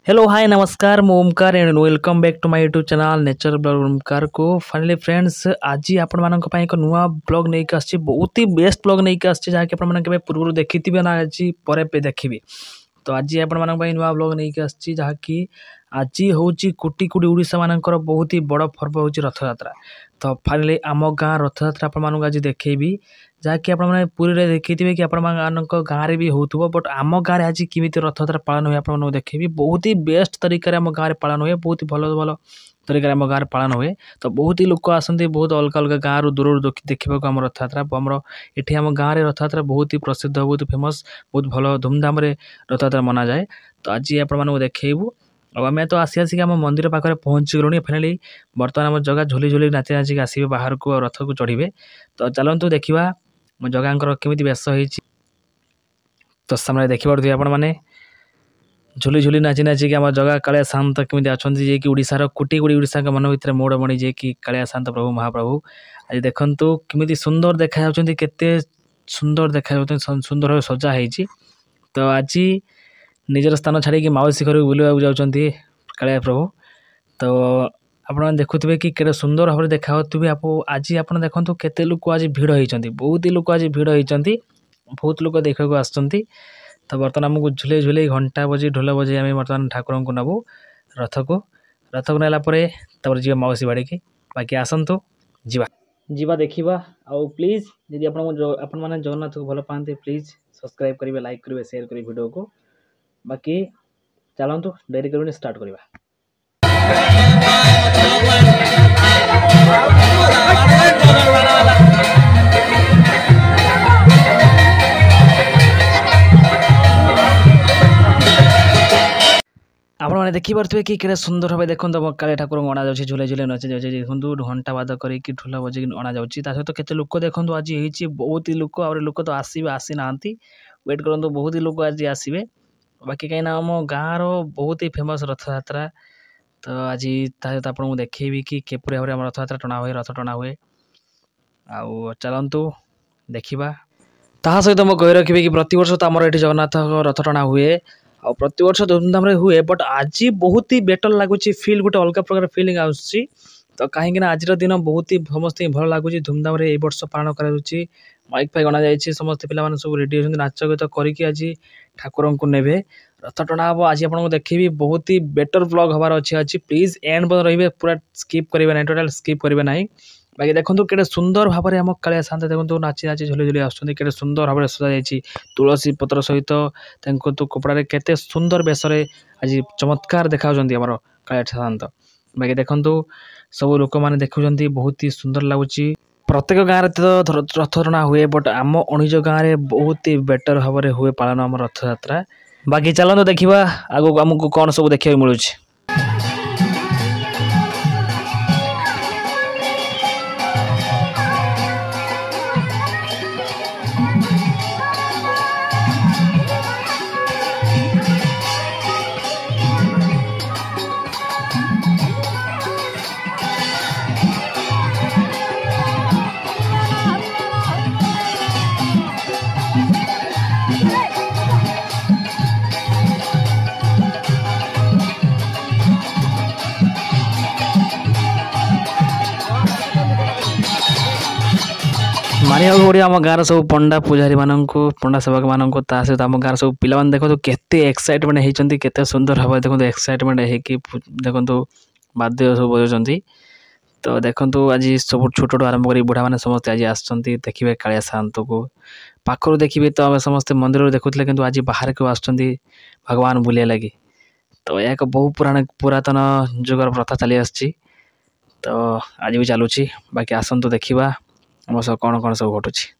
Hello hi नमस्कार मु Omkar and welcome back to my YouTube channel nature blog Omkar को finally friends आज आपण मानक पई एक नुआ ब्लॉग नै के आछि बहुत ही बेस्ट ब्लॉग नै के आछि जा के आपण मानक पूर्व देखिथिबे ना आज परे पे देखिबे तो आज आपण मानक पई नुआ ब्लॉग नै के आछि जा कि आज होची कोटी कोटी ओडिसा मानकर बहुत ही बड़ पर्व होची रथ यात्रा। तो फाइनली आम गाँ रथ यात्रा आपण मानक आज देखैबी जहाँकि आपण मैंने पूरी रे देखिथिबे कि आपण मानक गाँव रे भी होउथबो बट आम गाँव रे आज किमिति रथ यात्रा पालन होय आपण मानक देखैबी बहुत ही बेस्ट तरीका रे आम गाँव रे पालन होय बहुत ही भलो भलो तरीका रे आम गाँव रे पालन होय। तो बहुत ही लोक आसंती बहुत अलग अलग गाँव रु दूर देखिबा को आम रथ यात्रा हमर एठी आम गाँव रे रथ यात्रा बहुत ही प्रसिद्ध बहुत फेमस बहुत भलो धूमधाम रे रथ यात्रा मना जाए। तो आज आपण मानक देखैबू अब आम तो आसी आसिक आम मंदिर पाखे पहुँची गलुणी फाइनाली बर्तमान आम जगह झुली झुली नाची नाचिक आसवे बाहर को रथ को चढ़े। तो चलतु देखा मो जगांकर केमिति बेस होइछि तो सामने देखिबार आपण माने झुली झुली नाची नाचिक आम जगह कालिया शांत केमिति अछंती जे कि ओडिसार कोटी कोटी ओडिसा के मन भितर मोड़ मणि जे कि कालिया शांत प्रभु महाप्रभु आज देखंतु केमिति सुंदर देखा जाउछंती केते सुंदर देखा जाउछंती सुंदर भाव सजा ହେଇछि। तो आज निजर स्थान छाड़ी कि माउसी घर बुलवाक जाउछंती कालिया प्रभु। तो आपण देखुथिबे कि केते सुंदर भाव देखा होतबे आज आपण देखंतु केते लोक आज भीड़ होइछंती बहुत ही लोक आज भीड़ होइछंती बहुत लोक देखा को आछंती। तो बर्तमान हमको झुले झुले घंटा बजे ढोल बजे आम बर्तमान ठाकुर को नबू रथ को नाला जी माउसी बाड़ी की बाकी आसतु जीवा देखा आउ प्लीज जदि आपण मैंने जगन्नाथ को भल पाते प्लीज सब्सक्राइब करेंगे लाइक करेंगे शेयर करेंगे वीडियो को बाकी चलतु डेरी कर स्टार्ट करवा। आपण मैंने देखिपे कि केटे सुंदर भाव देखो कालिया ठाकुर अणा जा झुले झुले नचे जाए देखो घंटा बाद करके ढोल बजे अणा जा सहित केते लोक देखो आज ये बहुत ही लोक आ लोक तो आसवे आसी ना वेट करूँ बहुत ही लोक आज आसवे बाकी कहीं आम गाँव बहुत ही फेमस रथ यात्रा। तो आज आपको देखी कि केपरी भाव में रथ यात्रा टणा हुए रथ टणा हुए आउ चलतु देखा ता सहित मुझे कही रखी कि प्रत वर्ष तो आमर ये जगन्नाथ रथ टणा हुए और प्रति वर्ष धूमधाम हुए बट आज बहुत ही बेटर लगुच फिल गोटे अलग प्रकार फिलिंग आसुची। तो कहीं आज दिन बहुत ही समस्त भल लगुच धूमधाम ये वर्ष पालन कर माइक फाइक अणा जाए समस्त पिला सब रेडी होती नाच गीत करके आज ठाकुर को नेबे रथ टणा हम आज आपको देखी बहुत ही बेटर ब्लॉग हबार अच्छे अच्छी प्लीज एंड बद रही पूरा स्किप करेंगे ना टोटाल स्किप करेंगे ना बाकी देखो केटे सुंदर भाव में आम कालिया शांत देखो नाची नाची झुली झुली आसुँचे सुंदर भाव में सजा जाइए तुलसी पत्र सहित तो कपड़ा केते सुंदर बेस आज चमत्कार देखा आमर कालिया शांत बाकी देखो सब लोक मैंने देखुं बहुत ही सुंदर लगुच प्रत्येक गाँव तो रथ टणा हुए बट आम अणिज गाँव में बहुत ही बेटर भाव में हुए पालन आम रथ यात्रा। बाकी चलते देखा आगो आमको कौन सब देखा मिलूँ। मानिया पड़े आम गाँव सब पंडा पूजारी मानक पंडा सेवक मानक सहित आम गाँव सब पिला देखो केते एक्साइटमेंट होती केते सुंदर भाव देखो एक्साइटमेंट होगी देखो वाद्य सब बजाउं। तो देखो आज सब छोट आरंभ कर बुढ़ा मैंने समस्त आज आसुँच देखिए कालिया शांत को पाखर देखिए तो आम समस्त मंदिर देखुले कि आज बाहर को आसुँच भगवान बुलिया लगी। तो यह एक बहु पुरातन जुगर प्रथा चली आसी तो आज भी चलुची बाकी आसतु देखा आम सब कौन कौन सब घटुची।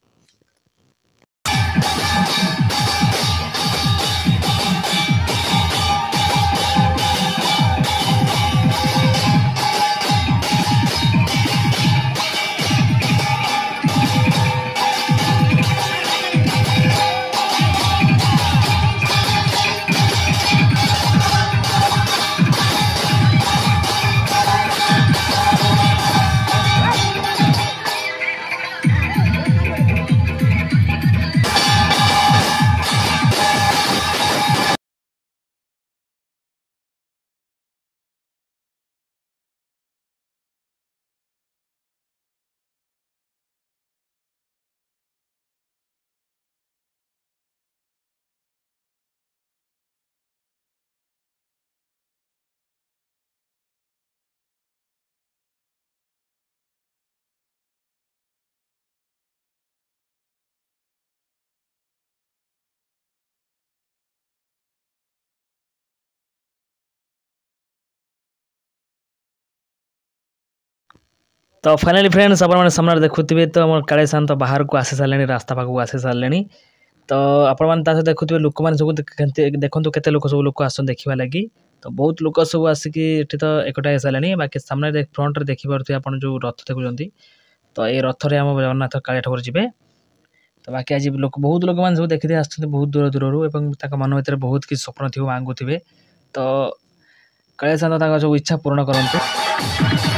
तो फाइनाली फ्रेंड्स आपण सामने देखुवे तो आम काले सान तो बाहर को आसी सारे रास्ता पाखक आसी सारे तो आपण देखुवे लोक मैंने सब देखो के लोक सब लोक आस देखा लगी तो बहुत लोक सब आसिक तो एकटा हो सारे बाकी सामने फ्रंट रे देखिपे आप जो रथ देखुं तो ये रथ रे आम जगन्नाथ कालिया ठाकुर जी तो बाकी आज लोक बहुत लोक मैंने सब देखते आस बहुत दूर दूर मन भर बहुत किसी स्वप्न थी मांगु थे तो कालिया सान सब इच्छा पूर्ण करते।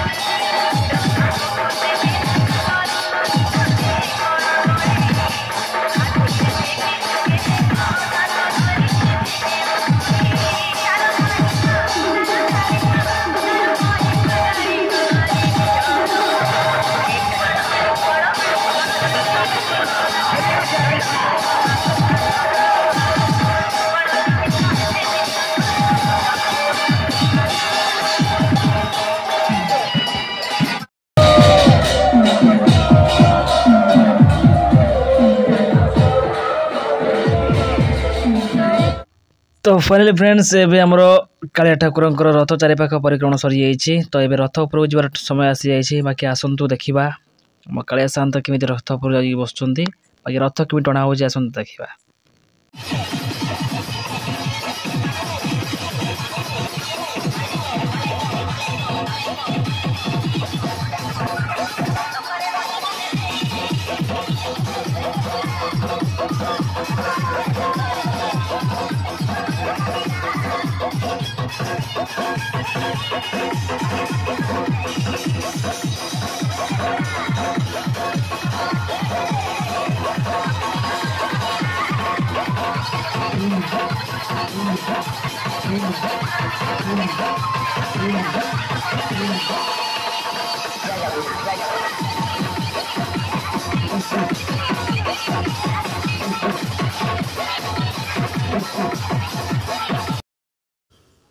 तो फाइनाली फ्रेंड्स एबे हमर कालिया ठाकुर रथ चारिपाख परिक्रमा सरी जाइए तो ये रथ उपर जबार समय आसी जाइए बाकी आसतु देखा कालिया सान्त केमी रथ उपर बस बाकी रथ केमी टणा हो आसतु देखा।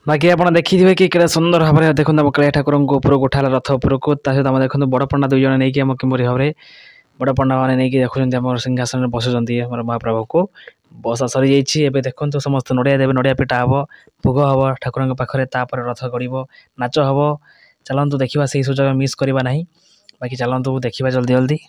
बाकी आप देखिए कि केड़ा सुंदर भाव में देखो कालिया ठाकुर ऊपर उठा रथ उपर को सहित आम देखो बड़ पंडा दुई जन नहीं आम किमरी भाव में बड़ पंडा मैंने नहीं देखुं सिंहासन बसुँच महाप्रभु को बसा सरी जाइए देखो समस्त नड़िया देवे नड़िया पिटा हम भोग हम ठाकुर पाखे रथ गड़ नाच हम चलतु देखा से सुजोग मिस करवा ना बाकी चलतु देखा जल्दी जल्दी।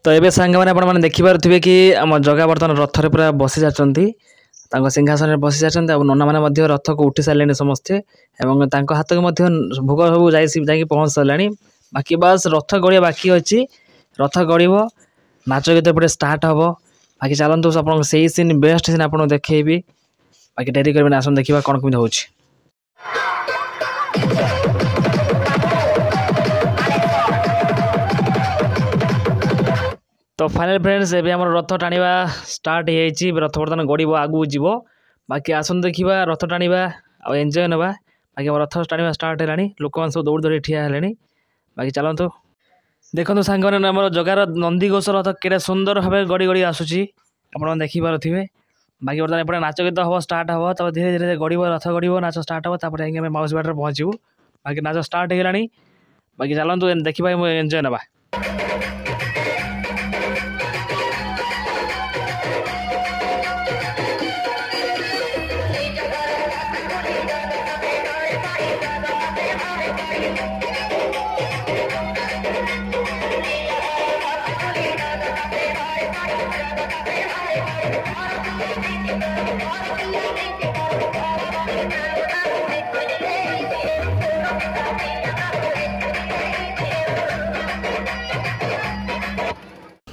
तो ये सांग मैंने देखिपे कि आम जगह बर्तमान रथ रे पूरा बसी जाती सिंहासन बसी जाती नना मैंने रथ को उठी सारे समस्ते हाथ को भोग सब जा पहुँच सारे बाकी बस रथ गड़िया बाकी अच्छी रथ गड़ नाच गीत पे स्टार्ट हम बाकी चलतु आप सीन बेस्ट सीन आपको देखी बाकी डेरी करें आसन देखा कौन कमी हो। तो फाइनल फ्रेंड्स एबे हमर रथ टाणीबा स्टार्ट हो रथ बर्तमान गड़ब आगू जीव बाकी आसन देखा रथ टाणीबा आ एंजॉय नवा बाकी रथ टाणीबा स्टार्ट है लोक मैंने सब दौड़ दौड़ी ठिया है बाकी चलतु देखो सांग मैंने जगार नंदीघोष रथ केड़े सुंदर भाव गड़ी गड़ी आसूसी आप देखिपे बाकी बर्तमान एपटे नाच गीत हम स्टार्ट हम तब धीरे धीरे गड़ब रथ गड़ब नाच स्टार्ट हम तापर जाइए माउसी बाटर पहुँचू बाकी नाच स्टार्ट हो बाकी चलतु देखा एंजॉय नवा।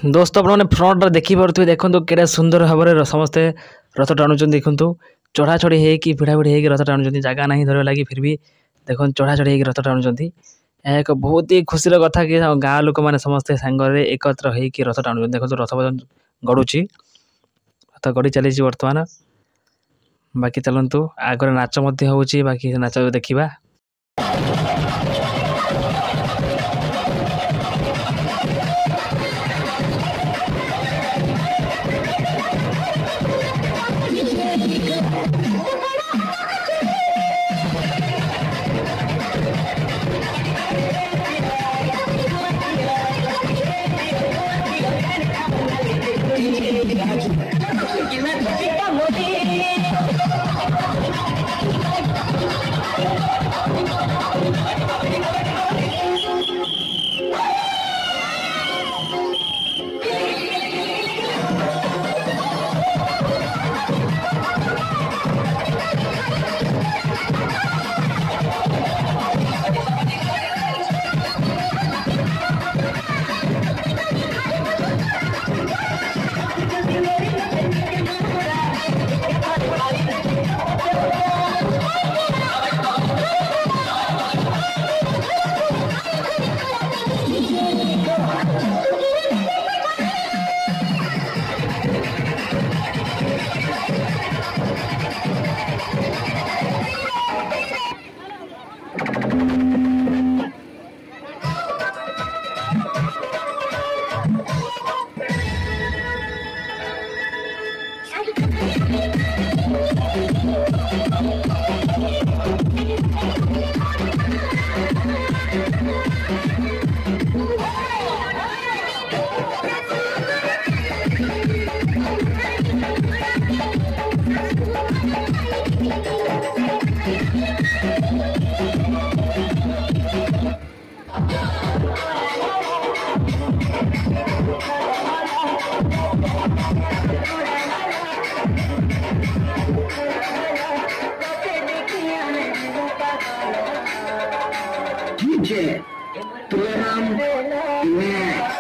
दोस्त आपने फ्रंट देखिपे देखो केड़े सुंदर भाव में समस्ते रथ टाणुन देखु चढ़ा चढ़ी होगी भिड़ा भिड़ी होगी रथ टाणुन जगह ना धरवा लगी फिर भी देखो चढ़ा चढ़ी होगी रथ टाणुन एक बहुत ही खुशी कथा कि गाँ लोक मैंने समस्ते सांगे एकत्र होगी रथ टाणुन देखो रथ गड़ुची रथ गड़ी चली बर्तमान बाकी चलतु आगे नाच हो बाकी नाच देखा। DJ Turam Max.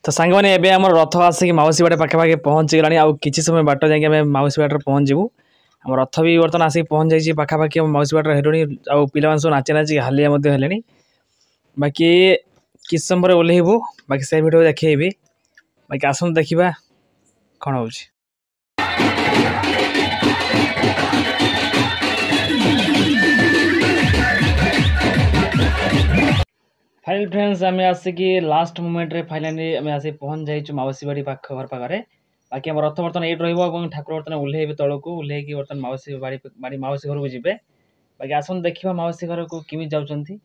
तो सांग मैंने एबे हमर रथ आसिक माउसी बाटे पाखे पहुँची गलानी आउ किछि समय बाट जाके आम माउसी बाटे पहुँच जीवु आम रथ भी बर्तमान आसिक पहुँच जाइए पाखापाखि माउसी बाटे हेलुनी आउ पिला सब नाची नाची हालिया हेले बाकी किस समय ओह्लैबू बाकी से भिडियो देखी बाकी आसत देखा कौन हो फाइनल फ्रेंड्स आम आसिक लास्ट मोमेंट रे फाइनाली आम आसी पहुँच जाइए माउसी बाड़ी पाख घर पाखे बाकी आम रथ बर्तमान ये ठाकुर बर्तमान ओह्लैबे तौक ओह्लैक बर्तमान माउसी बाड़ी माउसी घर को जी बाकी आसत देखा माउसी घर को केमी जाऊँगी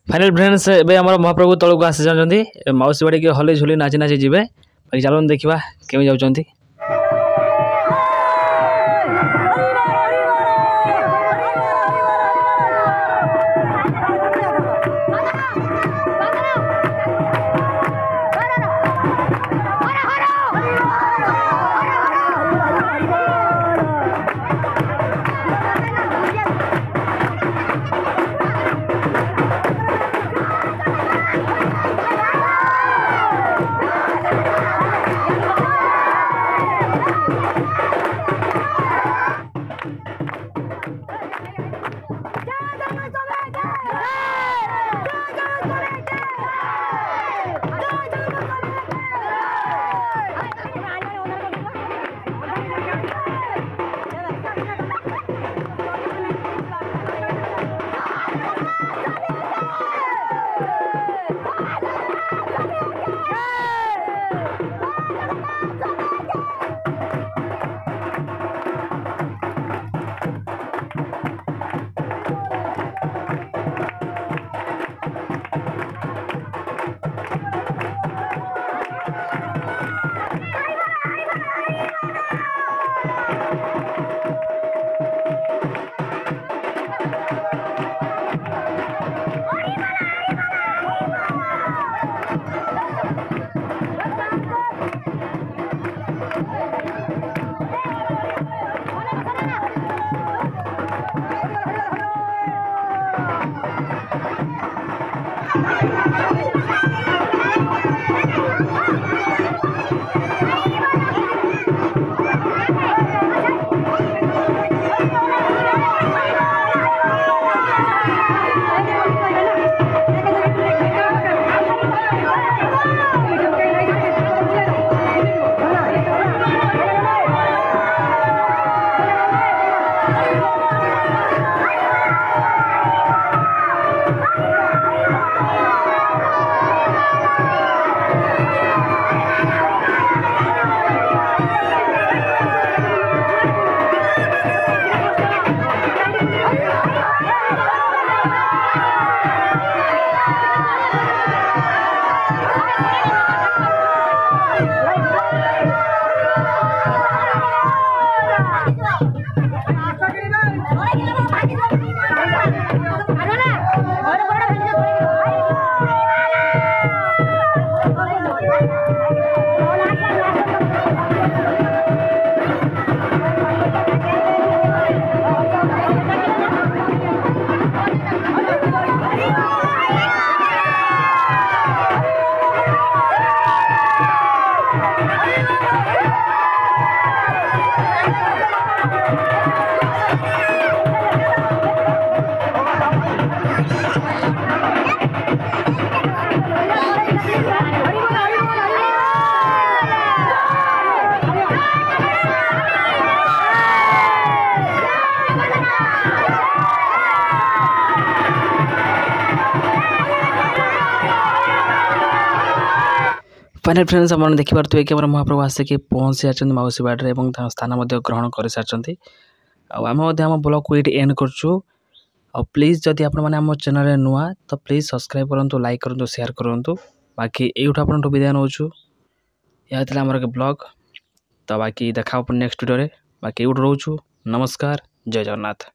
फाइनल फ्रेंड्स एबे हमर महाप्रभु तौक को आसी जाउछंती माउसी बाड़ी के हले झुली नाची नाची जीवे बाकी चलो देखा केमी जाउछंती फाइनाल फ्रेंड्स आप देखिपे कि महाप्रभु आसिक पहुँची सारी मौसी बाड़े और स्थान ग्रहण कर सारी आम ब्लॉग को ये एंड करूँ। प्लीज जदि आप चैनल नुआ तो प्लीज सब्सक्राइब करूँ, लाइक करूँ, शेयर करूँ। बाकी यूँ आप विदाय नौ यह आमर एक ब्लॉग। तो बाकी देखा नेक्स्ट वीडियो बाकी यूँ रोचु। नमस्कार, जय जगन्नाथ।